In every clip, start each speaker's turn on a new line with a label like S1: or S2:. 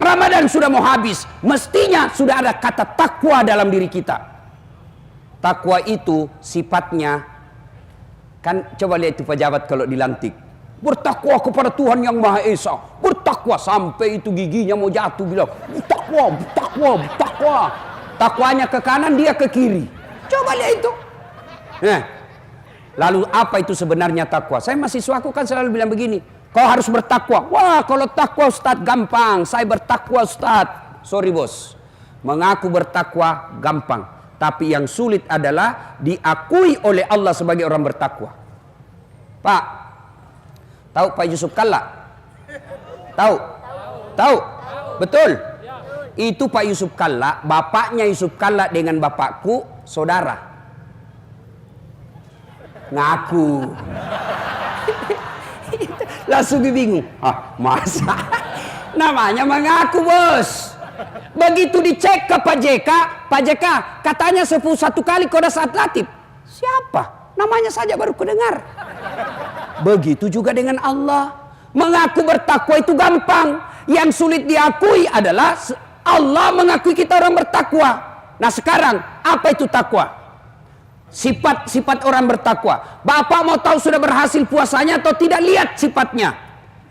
S1: Ramadan sudah mau habis, mestinya sudah ada kata takwa dalam diri kita. Takwa itu sifatnya, kan coba lihat itu pejabat kalau dilantik, bertakwa kepada Tuhan yang Maha Esa, bertakwa sampai itu giginya mau jatuh bilang bertakwa, bertakwa, bertakwa. Takwanya ke kanan, dia ke kiri. Coba lihat itu. Nah, lalu apa itu sebenarnya takwa? Saya mahasiswaku kan selalu bilang begini, kau harus bertakwa. Wah, kalau takwa Ustadz gampang, saya bertakwa Ustadz. Sorry bos, mengaku bertakwa gampang, tapi yang sulit adalah diakui oleh Allah sebagai orang bertakwa. Pak, tahu Pak Yusuf Kalla? Tahu? Tahu? Betul? Itu Pak Yusuf Kalla, bapaknya Yusuf Kalla dengan bapakku saudara. Ngaku. Langsung bingung. Ah, masa? Namanya mengaku bos. Begitu dicek ke Pak JK, Pak JK katanya 11 kali kode saat latif. Siapa? Namanya saja baru kudengar. Begitu juga dengan Allah. Mengaku bertakwa itu gampang. Yang sulit diakui adalah Allah mengakui kita orang bertakwa. Nah sekarang apa itu takwa? Sifat-sifat orang bertakwa. Bapak mau tahu sudah berhasil puasanya atau tidak? Lihat sifatnya.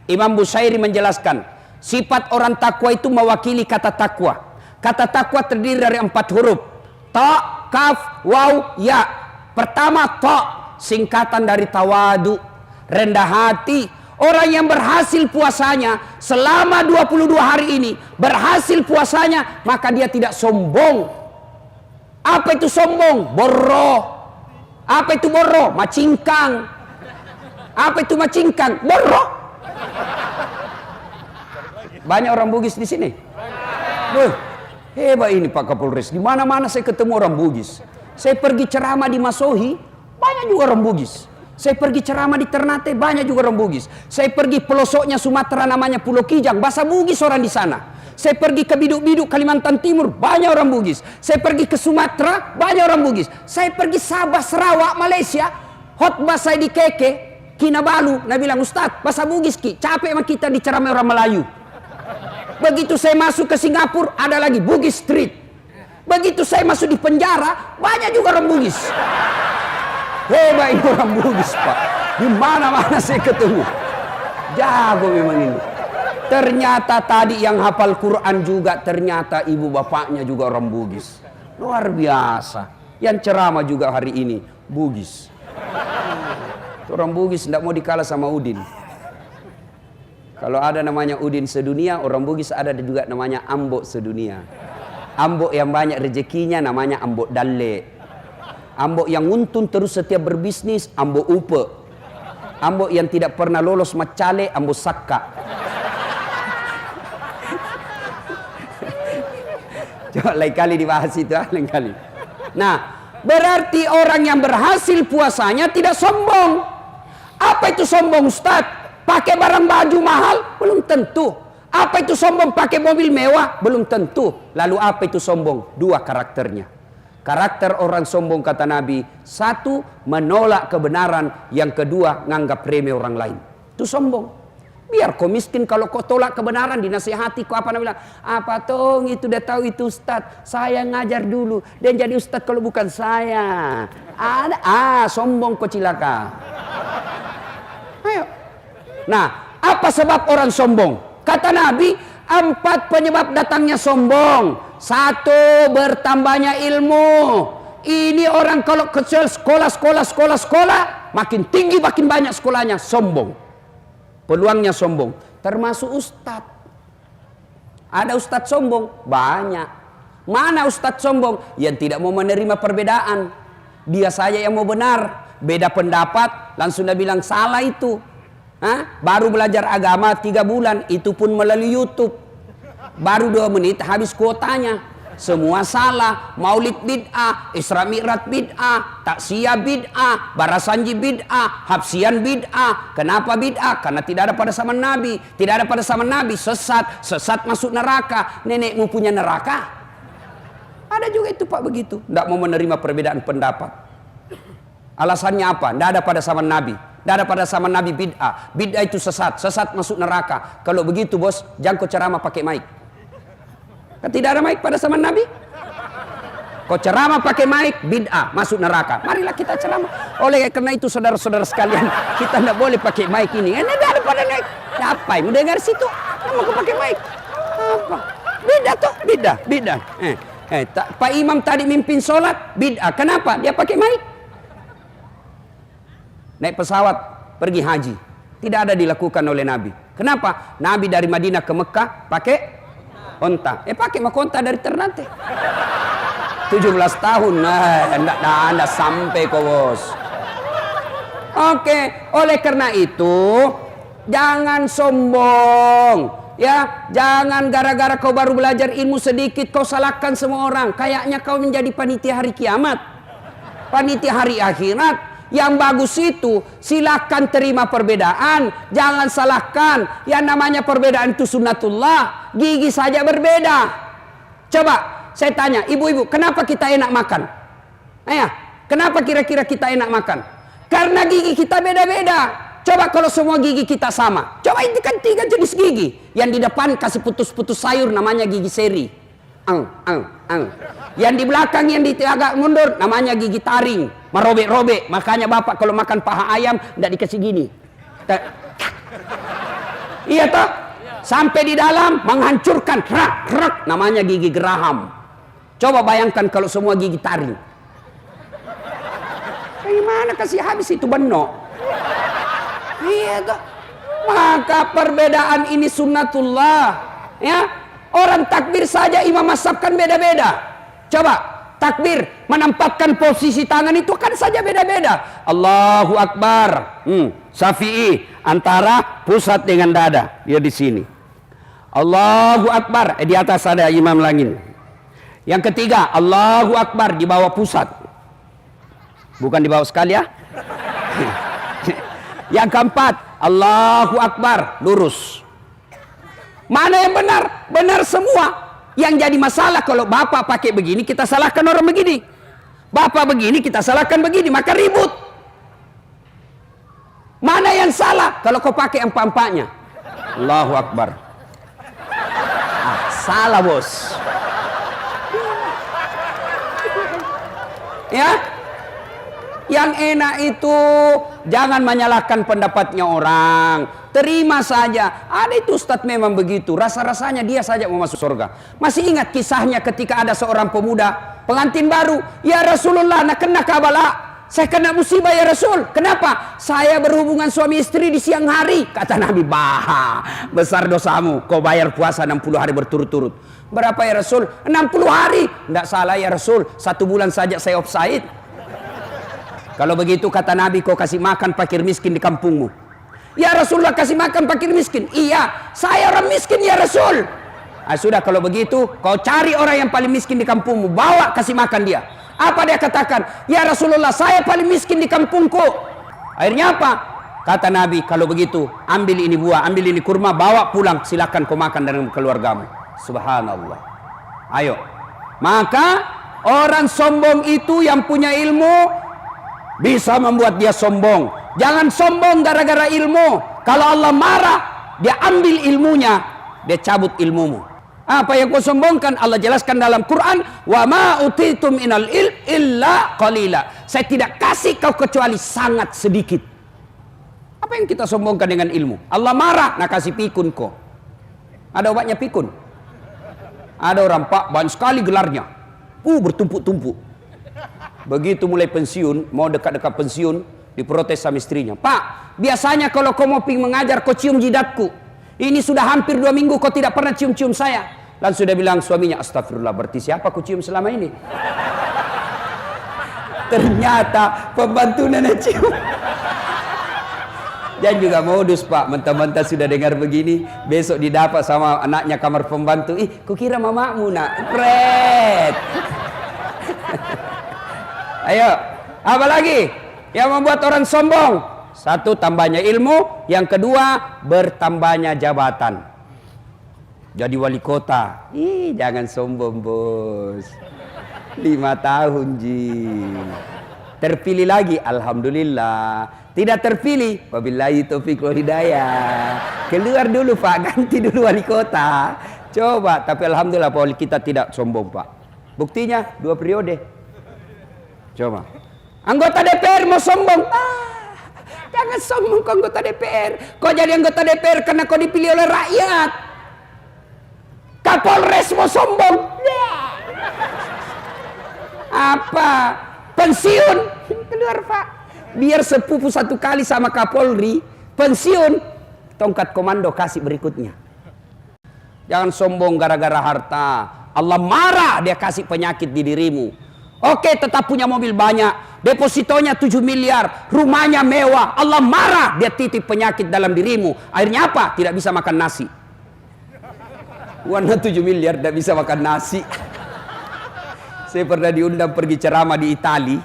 S1: Imam Bushairi menjelaskan, sifat orang takwa itu mewakili kata takwa. Kata takwa terdiri dari 4 huruf. Ta, kaf, waw, ya. Pertama ta, singkatan dari tawadu, rendah hati. Orang yang berhasil puasanya selama 22 hari ini, berhasil puasanya, maka dia tidak sombong. Apa itu sombong? Borro. Apa itu borro? Macingkang. Apa itu macingkang? Borro. Banyak orang Bugis di sini. Hebat ini Pak Kapolres. Di mana-mana saya ketemu orang Bugis. Saya pergi ceramah di Masohi, banyak juga orang Bugis. Saya pergi ceramah di Ternate, banyak juga orang Bugis. Saya pergi pelosoknya Sumatera namanya Pulau Kijang, bahasa Bugis orang di sana. Saya pergi ke Biduk-Biduk Kalimantan Timur, banyak orang Bugis. Saya pergi ke Sumatera, banyak orang Bugis. Saya pergi Sabah, Sarawak, Malaysia, khotbah saya di Keke, Kinabalu, Nabi bilang, Ustadz, bahasa Bugis Ki, capek sama kita diceramai orang Melayu. Begitu saya masuk ke Singapura, ada lagi Bugis Street. Begitu saya masuk di penjara, banyak juga orang Bugis. Hebat ini orang Bugis Pak. Di mana-mana saya ketemu. Jago memang ini. Ternyata tadi yang hafal Quran juga ternyata ibu bapaknya juga orang Bugis. Luar biasa. Yang ceramah juga hari ini Bugis. Orang Bugis tidak mau dikalah sama Udin. Kalau ada namanya Udin sedunia, orang Bugis ada juga namanya Ambok sedunia. Ambok yang banyak rezekinya namanya Ambok Dalle. Ambok yang untung terus setiap berbisnis, Ambok Upe. Ambok yang tidak pernah lolos macale, Ambok Sakka. Coba lain kali dibahas itu, lain kali. Nah, berarti orang yang berhasil puasanya tidak sombong. Apa itu sombong Ustaz? Pakai barang baju mahal? Belum tentu. Apa itu sombong? Pakai mobil mewah? Belum tentu. Lalu apa itu sombong? 2 karakternya. Karakter orang sombong kata Nabi, 1 menolak kebenaran, yang kedua nganggap remeh orang lain. Itu sombong. Biar kau miskin kalau kau tolak kebenaran, dinasihati kau apa namanya? Apa tong itu udah tahu itu Ustadz, saya ngajar dulu dan jadi Ustadz kalau bukan saya. Ada sombong kau cilaka. Ayo. Nah, apa sebab orang sombong? Kata Nabi, 4 penyebab datangnya sombong. 1, bertambahnya ilmu. Ini orang kalau ke sekolah, makin tinggi makin banyak sekolahnya, sombong. Peluangnya sombong. Termasuk ustadz. Ada ustadz sombong? Banyak. Mana ustadz sombong? Yang tidak mau menerima perbedaan. Dia saja yang mau benar. Beda pendapat, langsung dia bilang salah itu. Baru belajar agama 3 bulan, itu pun melalui YouTube. Baru 2 menit habis kuotanya. Semua salah. Maulid bid'ah, Isra Mi'raj bid'ah, taksiyah bid'ah, barasanji bid'ah, hapsian bid'ah. Kenapa bid'ah? Karena tidak ada pada zaman Nabi. Tidak ada pada zaman Nabi, sesat. Sesat masuk neraka. Nenekmu punya neraka? Ada juga itu Pak begitu. Tidak mau menerima perbedaan pendapat. Alasannya apa? Tidak ada pada zaman Nabi. Tidak ada pada zaman Nabi bid'ah. Bid'ah itu sesat. Sesat masuk neraka. Kalau begitu bos, jangan kau ceramah pakai mic. Tidak ada mic pada zaman Nabi. Kau ceramah pakai mic, bid'ah, masuk neraka. Marilah kita ceramah. Oleh karena itu saudara-saudara sekalian, kita tidak boleh pakai mic ini. Ini ada pada naik. Apa? Mau dengar situ? Mau pakai mic? Apa? Beda tuh, beda. Pak Imam tadi mimpin sholat, bid'ah. Kenapa? Dia pakai mic. Naik pesawat, pergi haji. Tidak ada dilakukan oleh Nabi. Kenapa? Nabi dari Madinah ke Mekah pakai onta. Pakai onta dari Ternate. 17 tahun, anda sampai kok bos. Oke, oleh karena itu jangan sombong, ya. Jangan gara-gara kau baru belajar ilmu sedikit kau salahkan semua orang. Kayaknya kau menjadi panitia hari kiamat, panitia hari akhirat. Yang bagus itu silakan terima perbedaan, jangan salahkan. Yang namanya perbedaan itu sunnatullah, gigi saja berbeda. Coba saya tanya, ibu-ibu, kenapa kita enak makan? Kenapa kira-kira kita enak makan? Karena gigi kita beda-beda. Coba kalau semua gigi kita sama. Coba ini kan 3 jenis gigi. Yang di depan kasih putus-putus sayur namanya gigi seri. Yang di belakang yang agak mundur namanya gigi taring. Merobek-robek. Makanya bapak kalau makan paha ayam tidak dikasih gini. Iya toh? Sampai di dalam menghancurkan. Krak, namanya gigi geraham. Coba bayangkan kalau semua gigi taring. Bagaimana kasih habis itu benok? Iya toh. Maka perbedaan ini sunnatullah. Ya, orang takbir saja imam mazhab kan beda-beda. Coba takbir menempatkan posisi tangan itu kan saja beda-beda. Allahu Akbar. Syafi'i antara pusat dengan dada. Dia di sini. Allahu Akbar. Di atas ada imam langit. Yang ketiga, Allahu Akbar di bawah pusat. Bukan di bawah sekali ya. Yang keempat, Allahu Akbar lurus. Mana yang benar? Benar semua. Yang jadi masalah kalau bapak pakai begini, kita salahkan orang begini. Bapak begini, kita salahkan begini, maka ribut. Mana yang salah? Kalau kau pakai empat-empatnya. Allahu Akbar. Salah bos. Ya, yang enak itu jangan menyalahkan pendapatnya orang. Terima saja. Ada itu ustadz memang begitu. Rasa-rasanya dia saja mau masuk surga. Masih ingat kisahnya ketika ada seorang pemuda pengantin baru. Ya Rasulullah, nak kena kabala. Saya kena musibah ya Rasul. Kenapa? Saya berhubungan suami istri di siang hari. Kata Nabi, besar dosamu. Kau bayar puasa 60 hari berturut-turut. Berapa ya Rasul? 60 hari. Tidak salah ya Rasul. 1 bulan saja saya offside. Kalau begitu kata Nabi, kau kasih makan fakir miskin di kampungmu. Ya Rasulullah, kasih makan fakir miskin. Iya, saya orang miskin ya Rasul. Sudah kalau begitu, kau cari orang yang paling miskin di kampungmu. Bawa kasih makan dia. Apa dia katakan? Ya Rasulullah, saya paling miskin di kampungku. Akhirnya apa? Kata Nabi, kalau begitu ambil ini buah, ambil ini kurma, bawa pulang. Silakan kau makan dengan keluargamu. Subhanallah. Ayo. Maka orang sombong itu yang punya ilmu bisa membuat dia sombong. Jangan sombong gara-gara ilmu. Kalau Allah marah, dia ambil ilmunya, dia cabut ilmumu. Apa yang kau sombongkan Allah jelaskan dalam Quran, wa ma utitum minal ilm illa qalila. Saya tidak kasih kau kecuali sangat sedikit. Apa yang kita sombongkan dengan ilmu? Allah marah, nak kasih pikun kau. Ada obatnya pikun? Ada orang, Pak, banyak sekali gelarnya. Bertumpuk-tumpuk. Begitu mulai pensiun, mau dekat-dekat pensiun, diprotes sama istrinya. Pak, biasanya kalau kau mau mengajar, kau cium jidatku. Ini sudah hampir 2 minggu kau tidak pernah cium-cium saya. Lalu sudah bilang suaminya, astagfirullah, berarti siapa kau cium selama ini? Ternyata pembantu nenek cium. Dan juga modus, Pak, mentah-mentah sudah dengar begini, besok didapat sama anaknya kamar pembantu. Kukira mamamu nak. Pret. Ayo, apa lagi yang membuat orang sombong? 1, tambahnya ilmu. Yang kedua, bertambahnya jabatan. Jadi wali kota. Jangan sombong bos. 5 tahun ji. Terpilih lagi, alhamdulillah. Tidak terpilih, wabillahi taufiq wal hidayah. Keluar dulu Pak, ganti dulu wali kota. Coba, tapi alhamdulillah Pak, kita tidak sombong Pak. Buktinya 2 periode. Coba. Anggota DPR mau sombong. Jangan sombong kau anggota DPR. Kau jadi anggota DPR karena kau dipilih oleh rakyat. Kapolres mau sombong. Apa? Pensiun. Keluar Pak. Biar sepupu 1 kali sama Kapolri. Pensiun. Tongkat komando kasih berikutnya. Jangan sombong gara-gara harta. Allah marah, dia kasih penyakit di dirimu. Oke, tetap punya mobil banyak, depositonya 7 miliar, rumahnya mewah. Allah marah, dia titip penyakit dalam dirimu. Akhirnya apa? Tidak bisa makan nasi. Warna 7 miliar tidak bisa makan nasi. Saya pernah diundang pergi ceramah di Itali.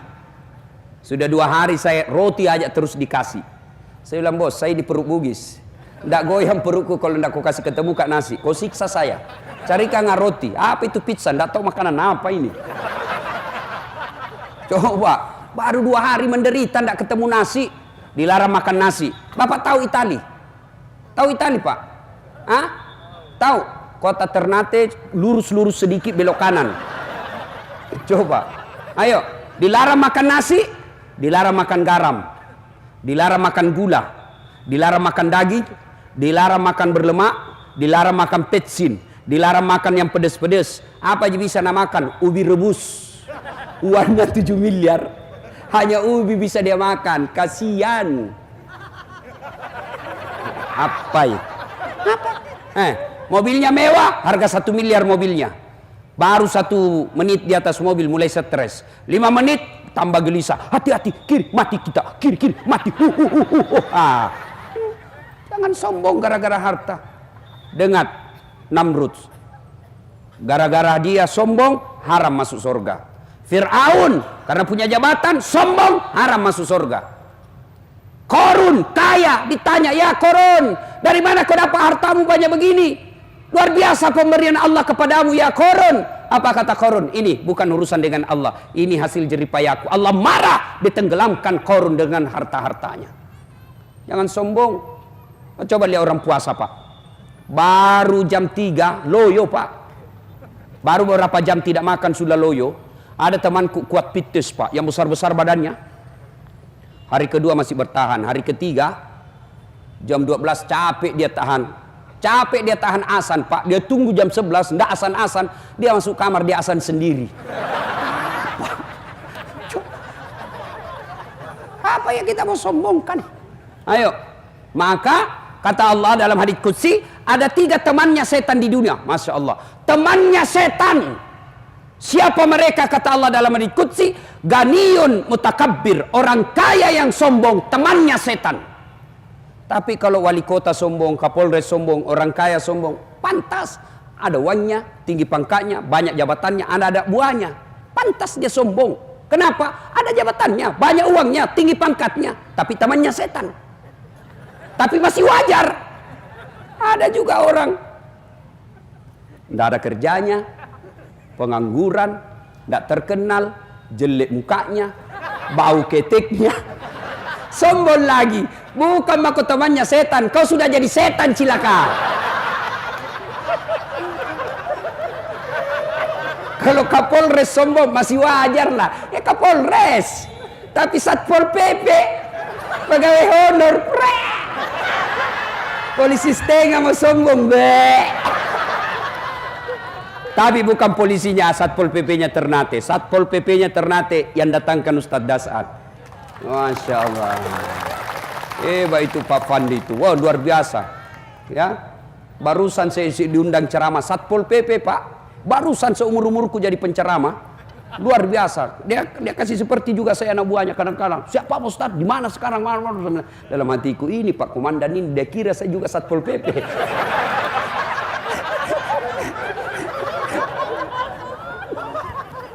S1: Sudah 2 hari saya roti aja terus dikasih. Saya bilang, bos, saya di perut bugis. Nggak goyang perutku kalau nggak kau kasih ketemu kak nasi. Kau siksa saya. Carikan roti. Apa itu pizza? Nggak tahu makanan apa ini. Coba. Baru 2 hari menderita nggak ketemu nasi. Dilarang makan nasi. Bapak tahu Itali? Tahu Itali Pak? Hah? Tahu? Kota Ternate lurus-lurus sedikit belok kanan. Coba. Ayo. Dilarang makan nasi. Dilarang makan garam. Dilarang makan gula. Dilarang makan daging. Dilarang makan berlemak, dilarang makan petsin, dilarang makan yang pedes-pedes. Apa aja bisa nak makan? Ubi rebus. Uangnya 7 miliar. Hanya ubi bisa dia makan. Kasihan. Apa itu? Apa? Mobilnya mewah, harga 1 miliar mobilnya. Baru 1 menit di atas mobil mulai stres. 5 menit tambah gelisah. Hati-hati, kiri mati kita, kiri mati. Jangan sombong gara-gara harta. Dengar Namrud. Gara-gara dia sombong, haram masuk surga. Fir'aun karena punya jabatan, sombong, haram masuk surga. Korun kaya, ditanya, ya Korun, dari mana kau dapat hartamu banyak begini? Luar biasa pemberian Allah kepadamu ya Korun. Apa kata Korun? Ini bukan urusan dengan Allah, ini hasil jeripayaku. Allah marah, ditenggelamkan Korun dengan harta-hartanya. Jangan sombong. Coba lihat orang puasa Pak. Baru jam 3 loyo Pak. Baru beberapa jam tidak makan sudah loyo. Ada temanku kuat pites Pak, yang besar-besar badannya. Hari kedua masih bertahan. Hari ketiga jam 12 capek dia tahan. Capek dia tahan asan Pak. Dia tunggu jam 11 ndak asan-asan, dia masuk kamar dia asan sendiri. Apa yang kita mau sombongkan? Ayo. Maka kata Allah dalam hadits qudsi, ada 3 temannya setan di dunia. Masya Allah. Temannya setan. Siapa mereka? Kata Allah dalam hadits qudsi, ganiyun mutakabbir. Orang kaya yang sombong, temannya setan. Tapi kalau wali kota sombong, kapolres sombong, orang kaya sombong, pantas. Ada uangnya, tinggi pangkatnya, banyak jabatannya, ada buahnya. Pantas dia sombong. Kenapa? Ada jabatannya, banyak uangnya, tinggi pangkatnya. Tapi temannya setan. Tapi masih wajar. Ada juga orang tidak ada kerjanya, pengangguran, tidak terkenal, jelek mukanya, bau keteknya, sombong lagi. Bukan maku temannya setan, kau sudah jadi setan cilaka. Kalau Kapolres sombong masih wajar lah, ya Kapolres. Tapi Satpol PP, pegawai honor, polisi setengah mau sombong, Tapi bukan polisinya, Satpol PP-nya Ternate. Satpol PP-nya Ternate yang datangkan Ustadz Dasar. Masya Allah. Itu Pak Fandi itu. Wah, luar biasa. Ya, barusan saya diundang ceramah Satpol PP Pak. Barusan seumur-umurku jadi penceramah. Luar biasa. Dia kasih seperti juga saya anak buahnya kadang-kadang. Siapa Pak Ustadz? Di mana sekarang? Dalam hatiku ini Pak Komandan ini dia kira saya juga Satpol PP.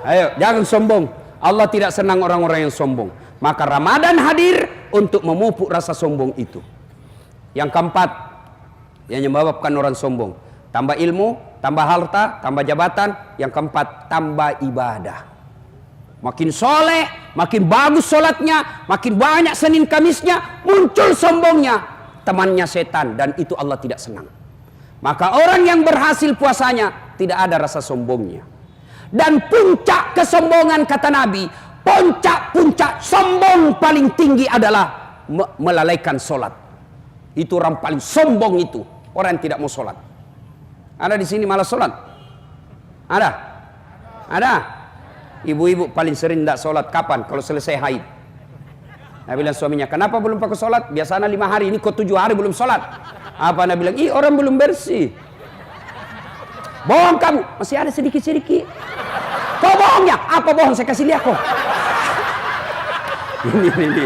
S1: Ayo, jangan sombong. Allah tidak senang orang-orang yang sombong. Maka Ramadan hadir untuk memupuk rasa sombong itu. Yang keempat, yang menyebabkan orang sombong. Tambah ilmu, tambah harta, tambah jabatan. Yang keempat, tambah ibadah. Makin soleh, makin bagus sholatnya, makin banyak Senin Kamisnya, muncul sombongnya. Temannya setan, dan itu Allah tidak senang. Maka orang yang berhasil puasanya tidak ada rasa sombongnya. Dan puncak kesombongan kata Nabi, puncak sombong paling tinggi adalah melalaikan sholat. Itu orang paling sombong itu, orang yang tidak mau sholat. Ada di sini malas sholat? Ada? Ada? Ibu-ibu paling sering tidak sholat kapan? Kalau selesai haid. Nabi bilang suaminya, kenapa belum pakai sholat? Biasanya 5 hari, ini kok 7 hari belum sholat. Apa Nabi bilang? Ih, orang belum bersih. Bohong kamu, masih ada sedikit-sedikit. Kau bohongnya? Apa bohong? Saya kasih lihat kok. Ini.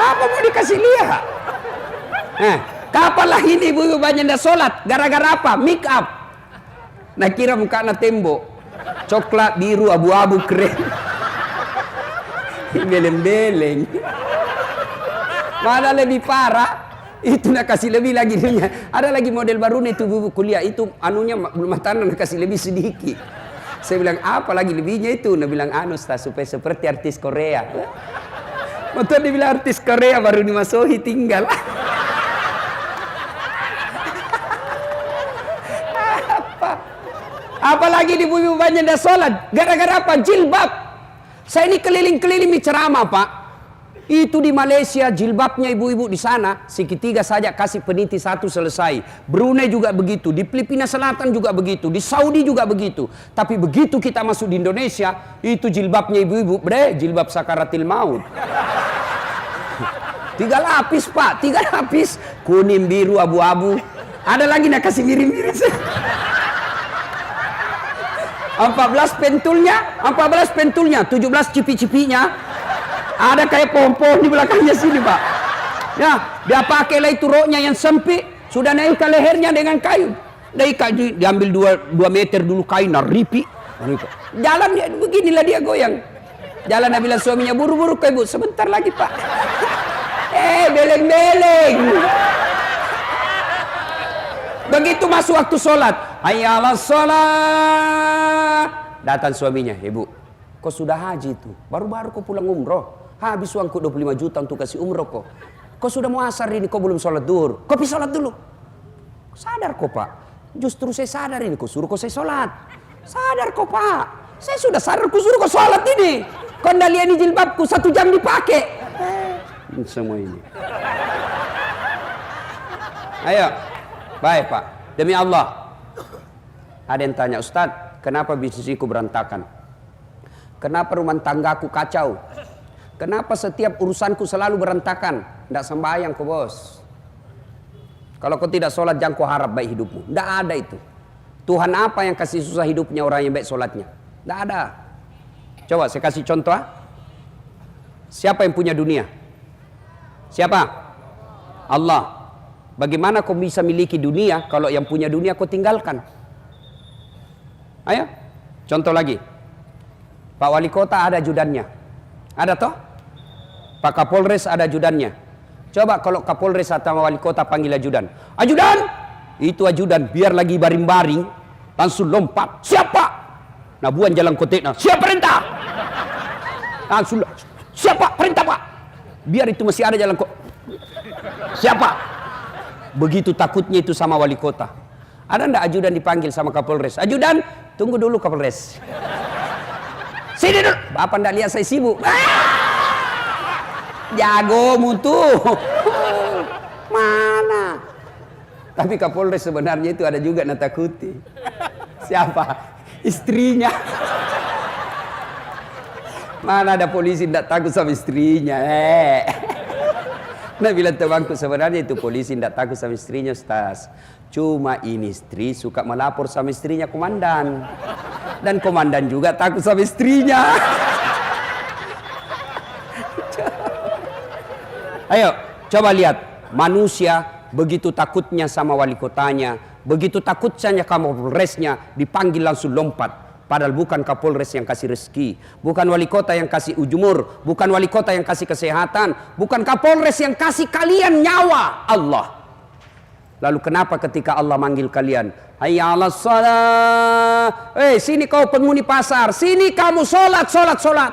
S1: Apa mau dikasih lihat? Kapan lah ini ibu-ibu banyak dah sholat? Gara-gara apa? Make up. Nah kira muka na tembok. Coklat, biru, abu-abu, keren. Beleng-beleng. Mana lebih parah? Itu nak kasih lebih lagi dunia. Ada lagi model baru nih itu ibu kuliah. Itu anunya matanya nak kasih lebih sedikit. Saya bilang apa lagi lebihnya itu? Dia bilang anu supaya seperti artis Korea. Betul dia bilang artis Korea baru dimasuki tinggal. Apalagi di ibu-ibu banyak dah sholat. Gara-gara apa? Jilbab. Saya ini keliling-keliling ceramah Pak. Itu di Malaysia jilbabnya ibu-ibu di sana segitiga saja kasih peniti 1 selesai. Brunei juga begitu. Di Filipina Selatan juga begitu. Di Saudi juga begitu. Tapi begitu kita masuk di Indonesia itu jilbabnya ibu-ibu jilbab sakaratil maut. 3 lapis Pak. 3 lapis. Kuning, biru, abu-abu. Ada lagi nak kasih miring-miring. 14 pentulnya, 17 cipi-cipinya. Ada kayak pohon-pohon di belakangnya sini Pak. Ya, dia pakai lah itu roknya yang sempit, sudah naik ke lehernya dengan kayu. Diambil 2 meter dulu kain, ripi. Jalan dia beginilah dia goyang. Jalan Nabi bilang suaminya, buru-buru ke ibu, sebentar lagi Pak. Beleng-beleng. Begitu masuk waktu sholat, hayya 'alas sholat. Datang suaminya, ibu, kok sudah haji itu? Baru-baru kok pulang umroh. Habis uangku 25 juta untuk kasih umroh kok. Kok sudah mau asar ini, kok belum sholat duhur? Kok sholat dulu? Sadar kok Pak. Justru saya sadar ini, kok suruh kok saya sholat. Sadar kok Pak. Saya sudah sadar kok suruh kok sholat ini. Kok ndak lihat ini jilbabku 1 jam dipakai. Semua ini. Ayo. Baik Pak. Demi Allah. Ada yang tanya, Ustadz, kenapa bisnisku berantakan? Kenapa rumah tanggaku kacau? Kenapa setiap urusanku selalu berantakan? Tidak sembahyang kok bos. Kalau kau tidak sholat jangan kau harap baik hidupmu. Tidak ada itu. Tuhan apa yang kasih susah hidupnya orang yang baik sholatnya? Tidak ada. Coba saya kasih contoh. Siapa yang punya dunia? Siapa? Allah. Bagaimana kau bisa miliki dunia kalau yang punya dunia kau tinggalkan? Ayo. Contoh lagi. Pak Wali Kota ada ajudannya. Ada toh? Pak Kapolres ada ajudannya. Coba kalau Kapolres atau Wali Kota panggil ajudan. Ajudan! Itu ajudan biar lagi baring-baring langsung lompat. Siapa? Nah buan jalan koteknya. Siapa perintah? Langsung. Siapa perintah Pak? Biar itu masih ada jalan kok. Siapa? Begitu takutnya itu sama Wali Kota. Ada ndak ajudan dipanggil sama Kapolres? Ajudan, tunggu dulu Kapolres. Sini dulu. Bapak ndak lihat saya sibuk. Jago mutu. Mana? Tapi Kapolres sebenarnya itu ada juga natakuti. Siapa? Istrinya. Mana ada polisi tidak takut sama istrinya? Nah bilang temanku sebenarnya itu polisi tidak takut sama istrinya Ustaz. Cuma ini istri suka melapor sama istrinya komandan. Dan komandan juga takut sama istrinya. Ayo coba lihat. Manusia begitu takutnya sama wali kotanya. Begitu takutnya Kapolresnya dipanggil langsung lompat. Padahal bukan Kapolres yang kasih rezeki, bukan wali kota yang kasih ujumur, bukan wali kota yang kasih kesehatan, bukan Kapolres yang kasih kalian nyawa, Allah. Lalu kenapa ketika Allah manggil kalian, hayya 'alas shalah, sini kau penghuni pasar, sini kamu sholat, sholat, sholat.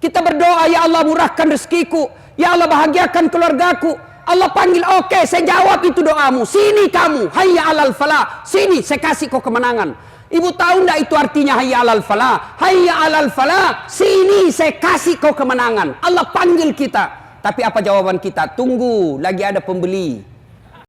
S1: Kita berdoa, ya Allah murahkan rezekiku, ya Allah bahagiakan keluargaku. Allah panggil, oke, saya jawab itu doamu. Sini kamu, hayya alal falah. Sini, saya kasih kau kemenangan. Ibu tahu enggak itu artinya hayya alal falah? Hayya alal falah, sini saya kasih kau kemenangan. Allah panggil kita. Tapi apa jawaban kita? Tunggu, lagi ada pembeli.